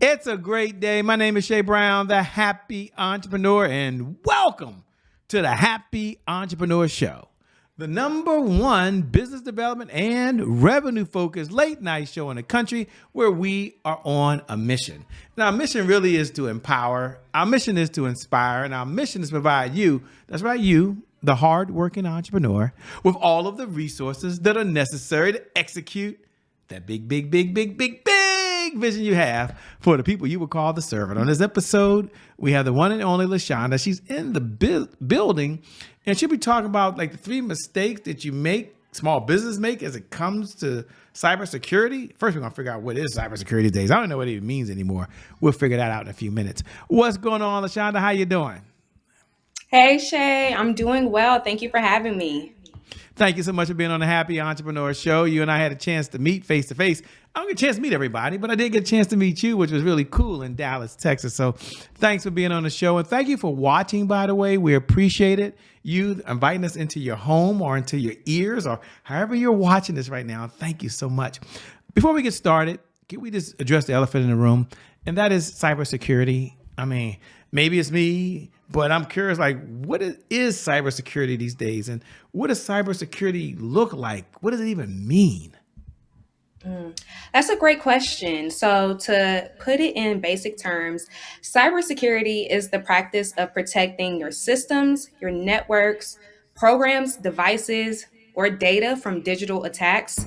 It's a great day. My name is Shay Brown, the Happy Entrepreneur, and welcome to the Happy Entrepreneur Show, the number one business development and revenue focused late night show in the country where we are on a mission. Now, our mission really is to empower, our mission is to inspire, and our mission is to provide you, that's right, you, the hardworking entrepreneur, with all of the resources that are necessary to execute that big vision you have for the people you would call the servant. On this episode, we have the one and only LaShonda. She's in the building, and she'll be talking about like the 3 mistakes that you make, small business make as it comes to cybersecurity. First, we're going to figure out what is cybersecurity these days. I don't know what it even means anymore. We'll figure that out in a few minutes. What's going on, LaShonda? How you doing? Hey Shay, I'm doing well. Thank you for having me. Thank you so much for being on the Happy Entrepreneur Show. You and I had a chance to meet face to face. I don't get a chance to meet everybody, but I did get a chance to meet you, which was really cool in Dallas, Texas. So thanks for being on the show. And thank you for watching, by the way. We appreciate it. You inviting us into your home or into your ears or however you're watching this right now. Thank you so much. Before we get started, can we just address the elephant in the room? And that is cybersecurity. I mean, maybe it's me, but I'm curious, like, what is cybersecurity these days? And what does cybersecurity look like? What does it even mean? That's a great question. So, to put it in basic terms, cybersecurity is the practice of protecting your systems, your networks, programs, devices, or data from digital attacks,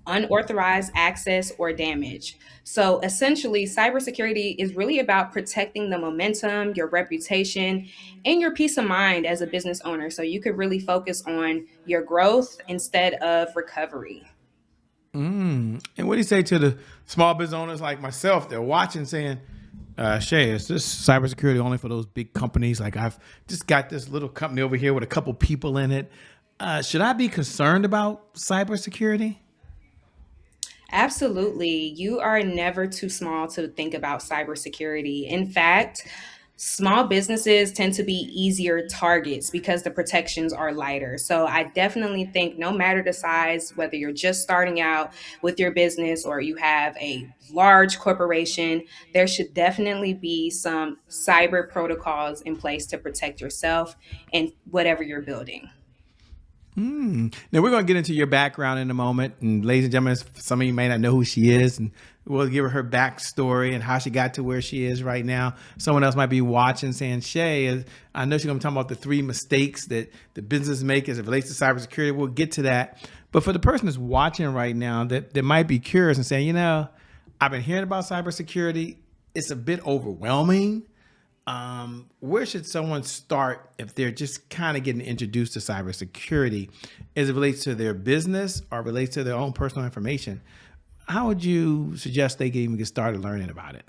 unauthorized access, or damage. So, essentially, cybersecurity is really about protecting the momentum, your reputation, and your peace of mind as a business owner. So, you could really focus on your growth instead of recovery. And what do you say to the small business owners like myself? They're watching saying, Shay, is this cybersecurity only for those big companies? Like I've just got this little company over here with a couple people in it. Should I be concerned about cybersecurity? Absolutely. You are never too small to think about cybersecurity. In fact, small businesses tend to be easier targets because the protections are lighter. So I definitely think no matter the size, whether you're just starting out with your business or you have a large corporation, there should definitely be some cyber protocols in place to protect yourself and whatever you're building. Now we're going to get into your background in a moment, and ladies and gentlemen, some of you may not know who she is, and we'll give her backstory and how she got to where she is right now. Someone else might be watching, saying, "Shay, I know she's going to be talking about the 3 mistakes that the business make as it relates to cybersecurity." We'll get to that, but for the person that's watching right now that might be curious and saying, I've been hearing about cybersecurity. It's a bit overwhelming. Where should someone start if they're just kind of getting introduced to cybersecurity as it relates to their business or relates to their own personal information? How would you suggest they can even get started learning about it?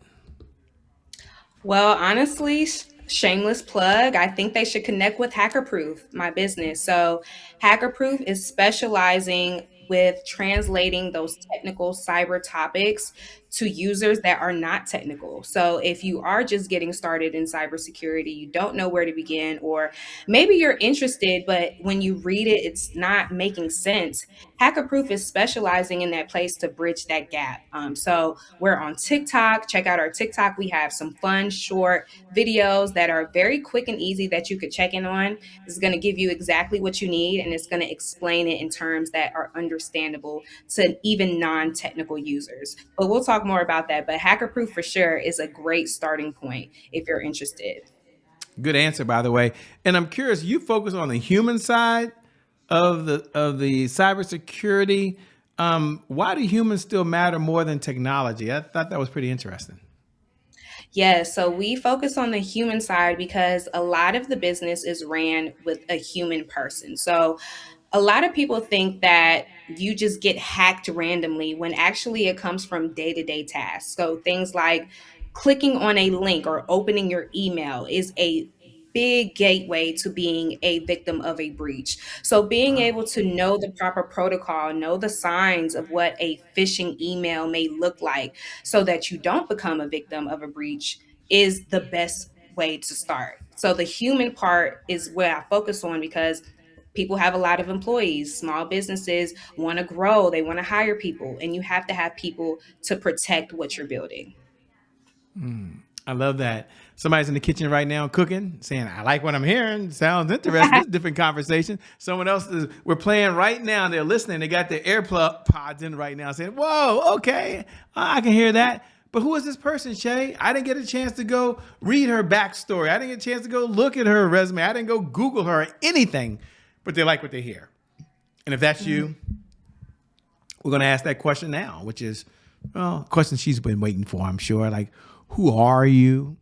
Well, honestly, shameless plug, I think they should connect with HackerProof, my business. So, HackerProof is specializing with translating those technical cyber topics to users that are not technical. So, if you are just getting started in cybersecurity, you don't know where to begin, or maybe you're interested, but when you read it, it's not making sense. HackerProof is specializing in that place to bridge that gap. So, we're on TikTok. Check out our TikTok. We have some fun, short videos that are very quick and easy that you could check in on. This is going to give you exactly what you need, and it's going to explain it in terms that are understandable to even non-technical users. But we'll talk more about that. But HackerProof for sure is a great starting point if you're interested. Good answer, by the way. And I'm curious, you focus on the human side of the cybersecurity. Why do humans still matter more than technology? I thought that was pretty interesting. Yes, so we focus on the human side because a lot of the business is ran with a human person. So a lot of people think that you just get hacked randomly when actually it comes from day to day tasks. So things like clicking on a link or opening your email is a big gateway to being a victim of a breach. So being Wow. able to know the proper protocol, know the signs of what a phishing email may look like so that you don't become a victim of a breach is the best way to start. So the human part is where I focus on because people have a lot of employees. Small businesses want to grow, they want to hire people, and you have to have people to protect what you're building. I love that. Somebody's in the kitchen right now cooking, saying, I like what I'm hearing. Sounds interesting. This is a different conversation. Someone else is, we're playing right now. They're listening. They got their AirPod pods in right now saying, whoa, okay, I can hear that. But who is this person, Shay? I didn't get a chance to go read her backstory. I didn't get a chance to go look at her resume. I didn't go Google her or anything, but they like what they hear. And if that's you, we're going to ask that question now, which is, well, a question she's been waiting for, I'm sure. Like, who are you?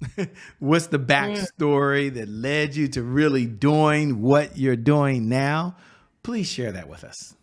What's the backstory that led you to really doing what you're doing now? Please share that with us.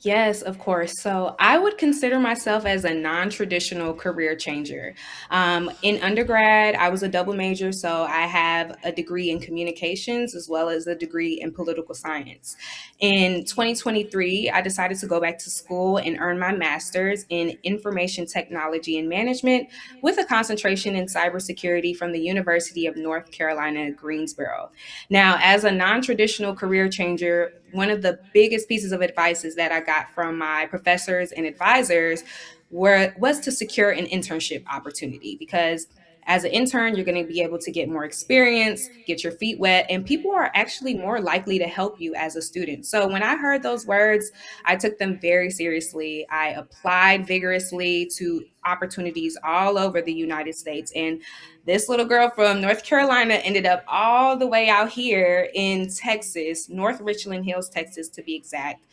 Yes, of course. So I would consider myself as a non-traditional career changer. In undergrad, I was a double major, so I have a degree in communications as well as a degree in political science. In 2023, I decided to go back to school and earn my master's in information technology and management with a concentration in cybersecurity from the University of North Carolina, Greensboro. Now, as a non traditional career changer, one of the biggest pieces of advice is that I got from my professors and advisors was to secure an internship opportunity because as an intern, you're going to be able to get more experience, get your feet wet, and people are actually more likely to help you as a student. So when I heard those words, I took them very seriously. I applied vigorously to opportunities all over the United States. And this little girl from North Carolina ended up all the way out here in Texas, North Richland Hills, Texas, to be exact,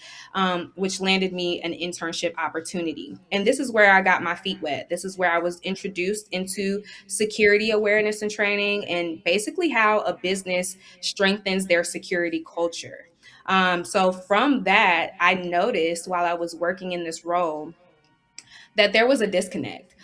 which landed me an internship opportunity. And this is where I got my feet wet. This is where I was introduced into security awareness and training, and basically how a business strengthens their security culture. So from that, I noticed while I was working in this role that there was a disconnect.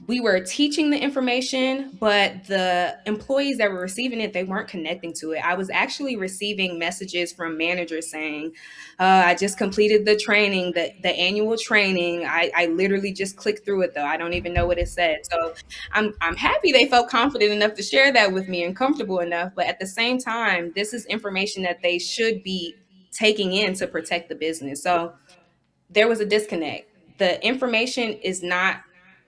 We were teaching the information, but the employees that were receiving it, they weren't connecting to it. I was actually receiving messages from managers saying, I just completed the training, the annual training. I literally just clicked through it though. I don't even know what it said. So I'm happy they felt confident enough to share that with me and comfortable enough. But at the same time, this is information that they should be taking in to protect the business. So there was a disconnect. The information is not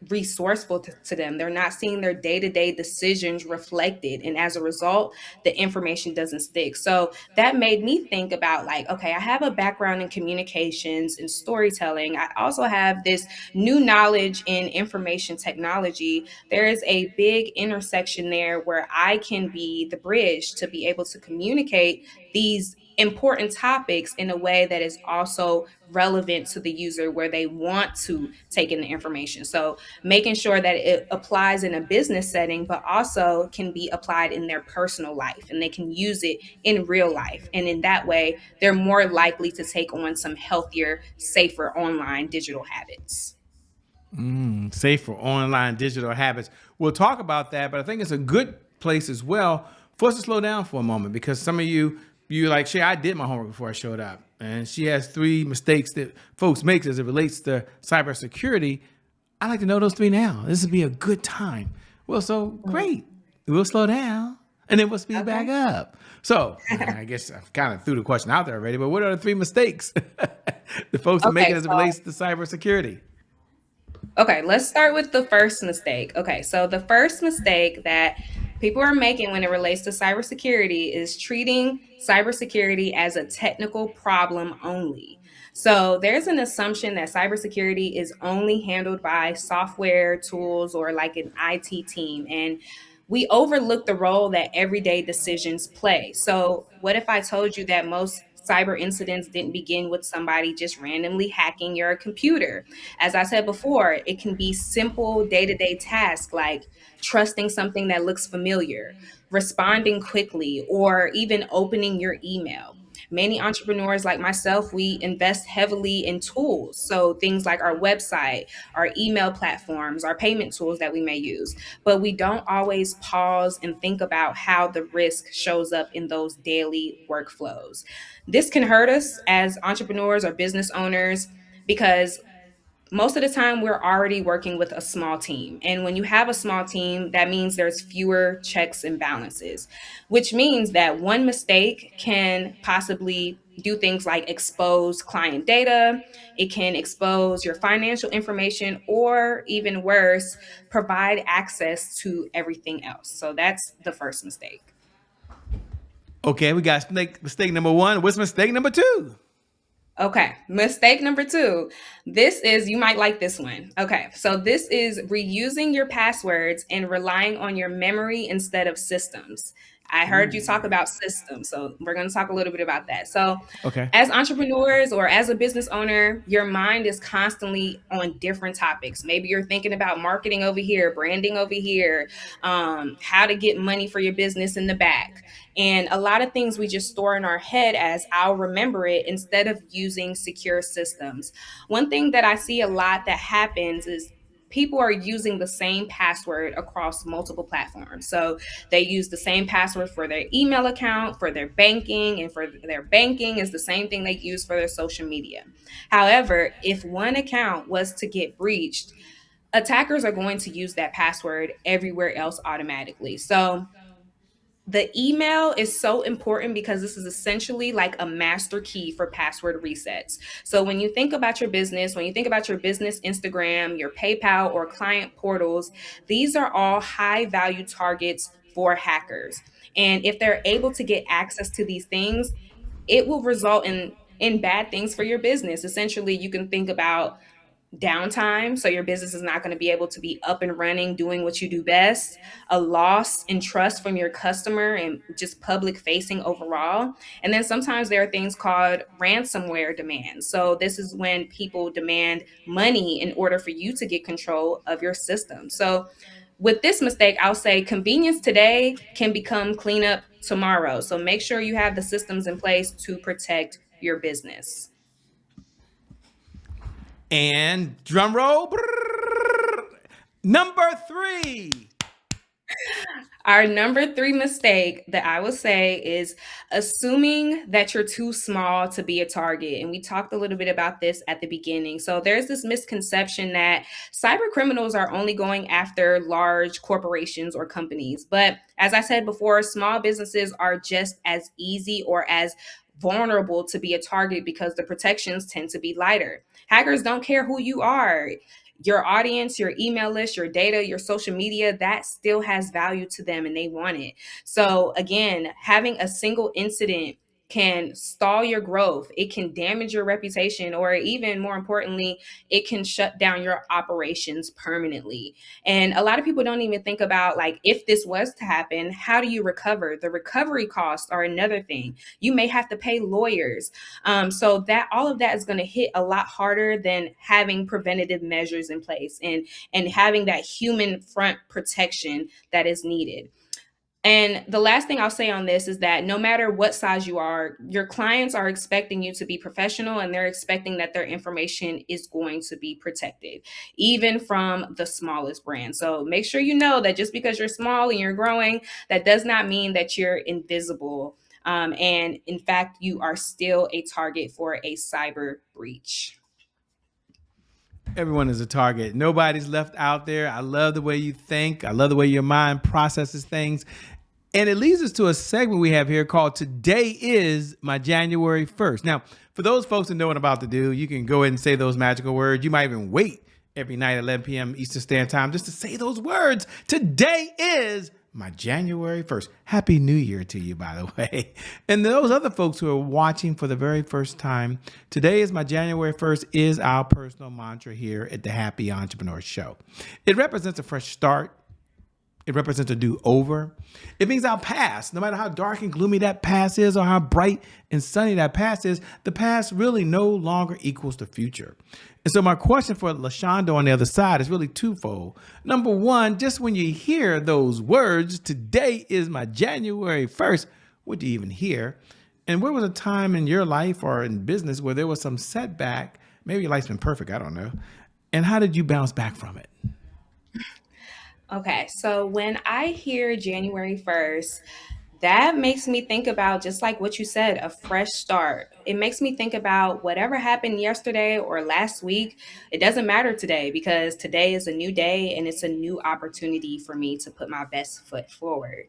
resourceful to them. They're not seeing their day-to-day decisions reflected. And as a result, the information doesn't stick. So that made me think about like, okay, I have a background in communications and storytelling. I also have this new knowledge in information technology. There is a big intersection there where I can be the bridge to be able to communicate these important topics in a way that is also relevant to the user where they want to take in the information. So making sure that it applies in a business setting, but also can be applied in their personal life and they can use it in real life. And in that way, they're more likely to take on some healthier, safer online digital habits. Safe for online digital habits. We'll talk about that, but I think it's a good place as well for us to slow down for a moment because some of you like, Shay, I did my homework before I showed up. And she has 3 mistakes that folks make as it relates to cybersecurity. I like to know those 3 now. This would be a good time. Well, so great. We'll slow down and then we'll speed back Okay. up. So I guess I kind of threw the question out there already, but what are the 3 mistakes the folks are making Okay. as it So relates to cybersecurity? Okay, let's start with the first mistake. Okay, so the first mistake that people are making when it relates to cybersecurity is treating cybersecurity as a technical problem only. So there's an assumption that cybersecurity is only handled by software tools or like an IT team. And we overlook the role that everyday decisions play. So, what if I told you that most cyber incidents didn't begin with somebody just randomly hacking your computer? As I said before, it can be simple day to day tasks like trusting something that looks familiar, responding quickly, or even opening your email. Many entrepreneurs like myself, we invest heavily in tools. So things like our website, our email platforms, our payment tools that we may use. But we don't always pause and think about how the risk shows up in those daily workflows. This can hurt us as entrepreneurs or business owners because most of the time we're already working with a small team. And when you have a small team, that means there's fewer checks and balances, which means that one mistake can possibly do things like expose client data, it can expose your financial information, or even worse, provide access to everything else. So that's the first mistake. Okay, we got mistake number one. What's mistake number two? Okay, mistake number two. This is, you might like this one. Okay, so this is reusing your passwords and relying on your memory instead of systems. I heard you talk about systems, so we're going to talk a little bit about that. So, Okay. as entrepreneurs or as a business owner, your mind is constantly on different topics. Maybe you're thinking about marketing over here, branding over here, how to get money for your business in the back. And a lot of things we just store in our head as I'll remember it instead of using secure systems. One thing that I see a lot that happens is people are using the same password across multiple platforms. So they use the same password for their email account, for their banking, and for their banking is the same thing they use for their social media. However, if one account was to get breached, attackers are going to use that password everywhere else automatically. So the email is so important because this is essentially like a master key for password resets. So when you think about your business, when you think about your business Instagram, your PayPal, or client portals, these are all high value targets for hackers. And if they're able to get access to these things, it will result in bad things for your business. Essentially, you can think about downtime. So your business is not going to be able to be up and running, doing what you do best, a loss in trust from your customer and just public facing overall. And then sometimes there are things called ransomware demands. So this is when people demand money in order for you to get control of your system. So with this mistake, I'll say convenience today can become cleanup tomorrow. So make sure you have the systems in place to protect your business. And drum roll. Number three. Our number three mistake that I would say is assuming that you're too small to be a target. And we talked a little bit about this at the beginning. So there's this misconception that cyber criminals are only going after large corporations or companies. But as I said before, small businesses are just as easy or as vulnerable to be a target because the protections tend to be lighter. Hackers don't care who you are, your audience, your email list, your data, your social media, that still has value to them and they want it. So, again, having a single incident can stall your growth. It can damage your reputation, or even more importantly, it can shut down your operations permanently. And a lot of people don't even think about, like, if this was to happen, how do you recover? The recovery costs are another thing. You may have to pay lawyers. So that all of that is going to hit a lot harder than having preventative measures in place and having that human front protection that is needed. And the last thing I'll say on this is that no matter what size you are, your clients are expecting you to be professional and they're expecting that their information is going to be protected, even from the smallest brand. So make sure you know that just because you're small and you're growing, that does not mean that you're invisible. And in fact, you are still a target for a cyber breach. Everyone is a target. Nobody's left out there. I love the way you think. I love the way your mind processes things. And it leads us to a segment we have here called Today is My January 1st. Now, for those folks that know what I'm about to do, you can go ahead and say those magical words. You might even wait every night at 11 p.m. Eastern Standard Time just to say those words. Today is my January 1st. Happy New Year to you, by the way. And those other folks who are watching for the very first time, today is my January 1st is our personal mantra here at the Happy Entrepreneur Show. It represents a fresh start. It represents a do-over. It means our past, no matter how dark and gloomy that past is or how bright and sunny that past is, the past really no longer equals the future. And so my question for LaShonda on the other side is really twofold. Number one, just when you hear those words, today is my January 1st, what do you even hear? And where was a time in your life or in business where there was some setback? Maybe your life's been perfect, I don't know. And how did you bounce back from it? Okay, so when I hear January 1st, that makes me think about just like what you said, a fresh start. it makes me think about whatever happened yesterday or last week. It doesn't matter today, because today is a new day and it's a new opportunity for me to put my best foot forward.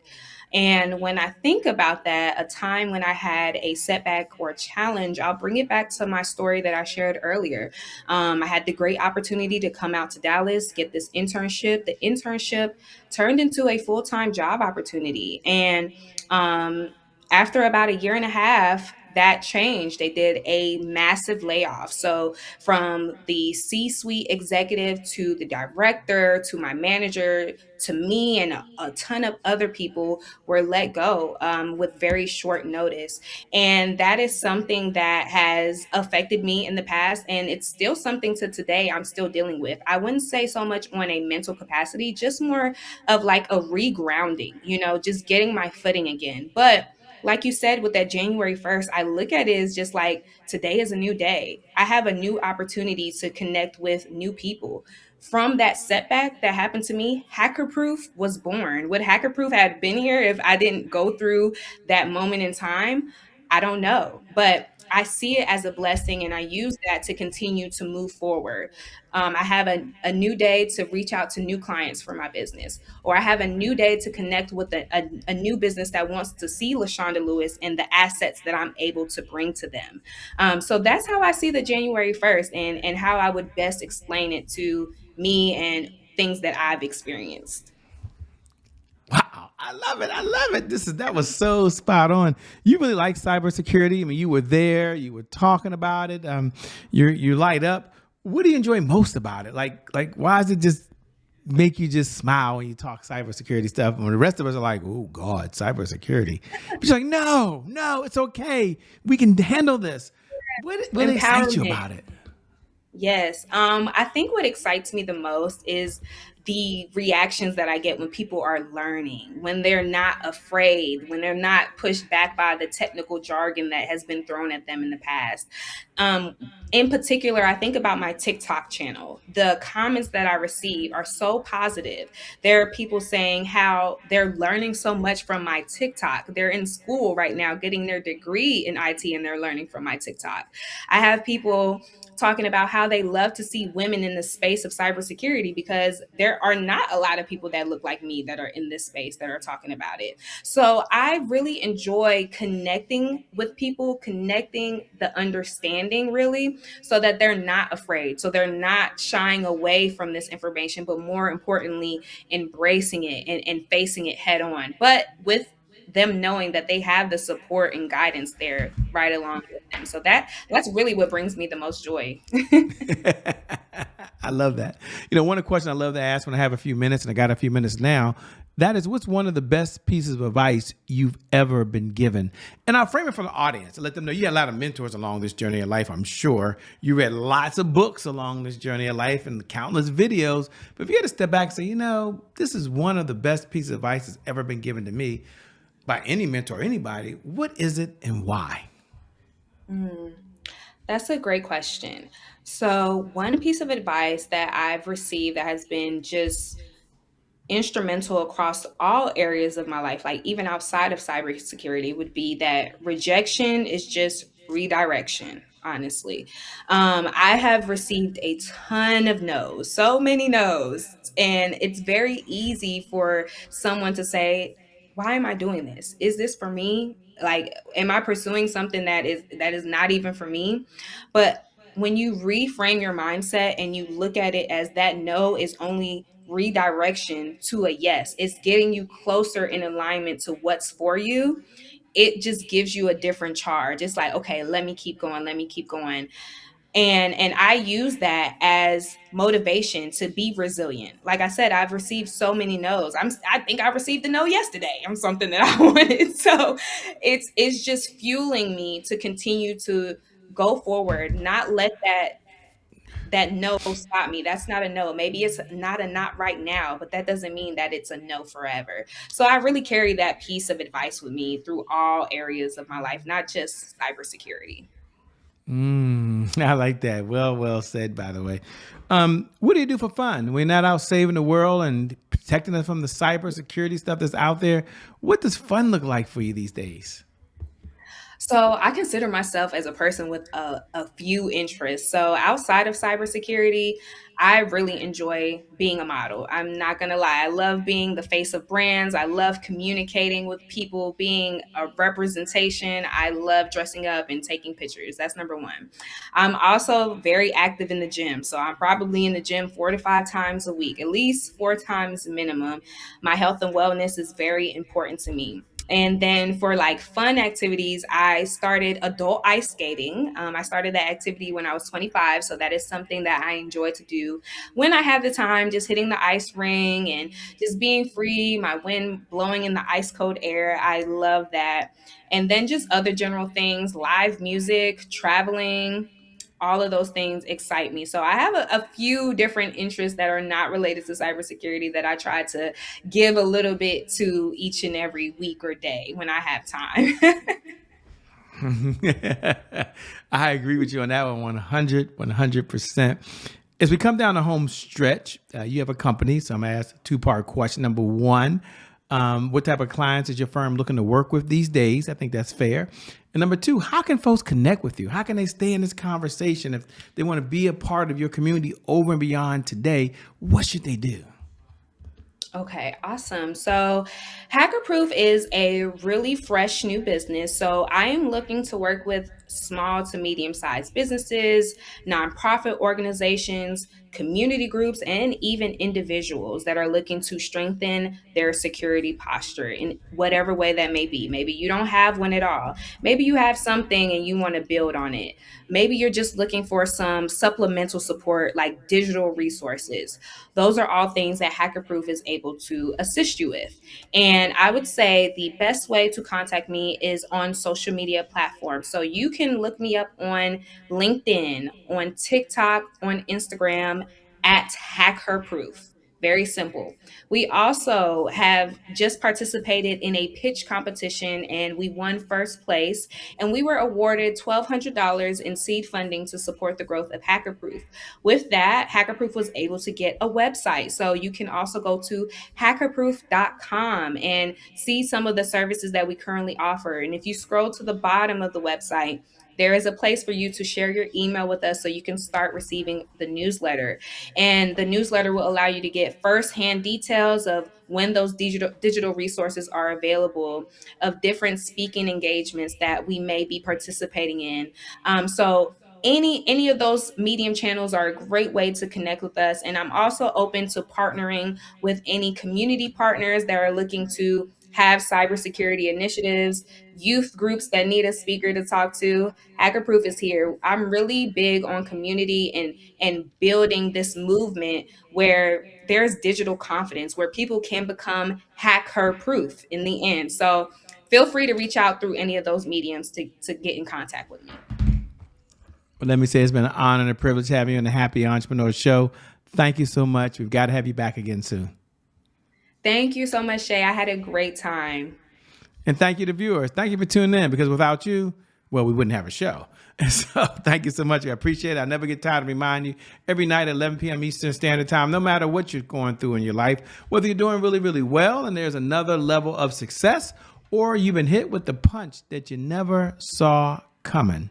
And when I think about that, a time when I had a setback or challenge, I'll bring it back to my story that I shared earlier. I had the great opportunity to come out to Dallas, get this internship. The internship turned into a full time job opportunity. And um, after about a year and a half, that changed. They did a massive layoff. So, from the C suite executive to the director to my manager to me and a ton of other people were let go with very short notice. And that is something that has affected me in the past. And it's still something to today I'm still dealing with. I wouldn't say so much on a mental capacity, just more of like a regrounding, just getting my footing again. But like you said, with that January 1st, I look at it as just like today is a new day. I have a new opportunity to connect with new people. From that setback that happened to me, HackHERproof was born. Would HackHERproof have been here if I didn't go through that moment in time? I don't know. But I see it as a blessing, and I use that to continue to move forward. I have a new day to reach out to new clients for my business, or I have a new day to connect with a new business that wants to see LaShonda Lewis and the assets that I'm able to bring to them. So that's how I see the January 1st, and how I would best explain it to me and things that I've experienced. Wow, I love it. I love it. That was so spot on. You really like cybersecurity. I mean, you were there. You were talking about it. You light up. What do you enjoy most about it? Like, why does it just make you just smile when you talk cybersecurity stuff? When the rest of us are like, oh God, cybersecurity. But you're like, no, it's okay. We can handle this. What excites you Empowerment. about it? Yes. I think what excites me the most is the reactions that I get when people are learning, when they're not afraid, when they're not pushed back by the technical jargon that has been thrown at them in the past. In particular, I think about my TikTok channel. The comments that I receive are so positive. There are people saying how they're learning so much from my TikTok. They're in school right now getting their degree in IT, and they're learning from my TikTok. I have people talking about how they love to see women in the space of cybersecurity, because there are not a lot of people that look like me that are in this space that are talking about it. So I really enjoy connecting with people, connecting the understanding really, so that they're not afraid. So they're not shying away from this information, but more importantly, embracing it and facing it head on. But with them knowing that they have the support and guidance there right along with them. So that's really what brings me the most joy. I love that. One of the questions I love to ask when I have a few minutes, and I got a few minutes now, that is, what's one of the best pieces of advice you've ever been given? And I'll frame it for the audience and let them know you had a lot of mentors along this journey of life, I'm sure. You read lots of books along this journey of life and countless videos. But if you had to step back and say, this is one of the best pieces of advice that's ever been given to me by any mentor, anybody, what is it and why? Mm, that's a great question. So, one piece of advice that I've received that has been just instrumental across all areas of my life, like even outside of cybersecurity, would be that rejection is just redirection. Honestly, I have received a ton of no's, so many no's, and it's very easy for someone to say, "Why am I doing this? Is this for me? Like, am I pursuing something that is not even for me?" But when you reframe your mindset and you look at it as that no is only redirection to a yes, it's getting you closer in alignment to what's for you. It just gives you a different charge. It's like, okay, let me keep going, let me keep going. And I use that as motivation to be resilient. Like I said, I've received so many no's. I think I received a no yesterday on something that I wanted. So it's just fueling me to continue to go forward, not let that no stop me. That's not a no. Maybe it's not a not right now, but that doesn't mean that it's a no forever. So I really carry that piece of advice with me through all areas of my life, not just cybersecurity. I like that. Well said, by the way. What do you do for fun? We're not out saving the world and protecting us from the cybersecurity stuff that's out there. What does fun look like for you these days? So I consider myself as a person with a few interests. So outside of cybersecurity, I really enjoy being a model. I'm not going to lie. I love being the face of brands. I love communicating with people, being a representation. I love dressing up and taking pictures. That's number one. I'm also very active in the gym. So I'm probably in the gym 4 to 5 times a week, at least 4 times minimum. My health and wellness is very important to me. And then for like fun activities, I started adult ice skating. I started that activity when I was 25. So that is something that I enjoy to do when I have the time, just hitting the ice ring and just being free, my wind blowing in the ice cold air. I love that. And then just other general things, live music, traveling. All of those things excite me. So I have a few different interests that are not related to cybersecurity that I try to give a little bit to each and every week or day when I have time. I agree with you on that one 100%. As we come down the home stretch, you have a company, so I'm going to ask a two-part question. Number one, what type of clients is your firm looking to work with these days? I think that's fair. And number two, how can folks connect with you? How can they stay in this conversation if they want to be a part of your community over and beyond today? What should they do? Okay, awesome. So, HackHERproof is a really fresh new business. So, I am looking to work with small to medium sized businesses, nonprofit organizations, community groups, and even individuals that are looking to strengthen their security posture in whatever way that may be. Maybe you don't have one at all. Maybe you have something and you want to build on it. Maybe you're just looking for some supplemental support like digital resources. Those are all things that HackerProof is able to assist you with. And I would say the best way to contact me is on social media platforms. So you can look me up on LinkedIn, on TikTok, on Instagram at HackHERproof. Very simple. We also have just participated in a pitch competition and we won first place. And we were awarded $1,200 in seed funding to support the growth of HackerProof. With that, HackerProof was able to get a website. So you can also go to hackerproof.com and see some of the services that we currently offer. And if you scroll to the bottom of the website, there is a place for you to share your email with us so you can start receiving the newsletter. And the newsletter will allow you to get firsthand details of when those digital resources are available, of different speaking engagements that we may be participating in. So any of those medium channels are a great way to connect with us. And I'm also open to partnering with any community partners that are looking to have cybersecurity initiatives, youth groups that need a speaker to talk to. HackerProof is here. I'm really big on community and building this movement where there's digital confidence, where people can become hacker proof in the end. So feel free to reach out through any of those mediums to get in contact with me. Well, let me say it's been an honor and a privilege having you on the Happy Entrepreneur Show. Thank you so much. We've got to have you back again soon. Thank you so much, Shay. I had a great time. And thank you to viewers. Thank you for tuning in, because without you, well, we wouldn't have a show. And so thank you so much. I appreciate it. I never get tired of reminding you every night at 11 p.m. Eastern Standard Time, no matter what you're going through in your life, whether you're doing really, really well and there's another level of success, or you've been hit with the punch that you never saw coming.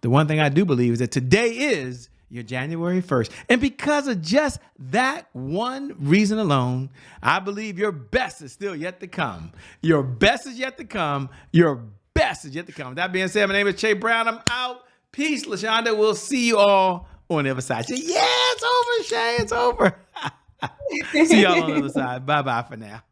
The one thing I do believe is that today is your January 1st. And because of just that one reason alone, I believe your best is still yet to come. Your best is yet to come. Your best is yet to come. That being said, my name is Shay Brown. I'm out. Peace, LaShonda. We'll see you all on the other side. Yeah, it's over, Shay. It's over. See y'all on the other side. Bye-bye for now.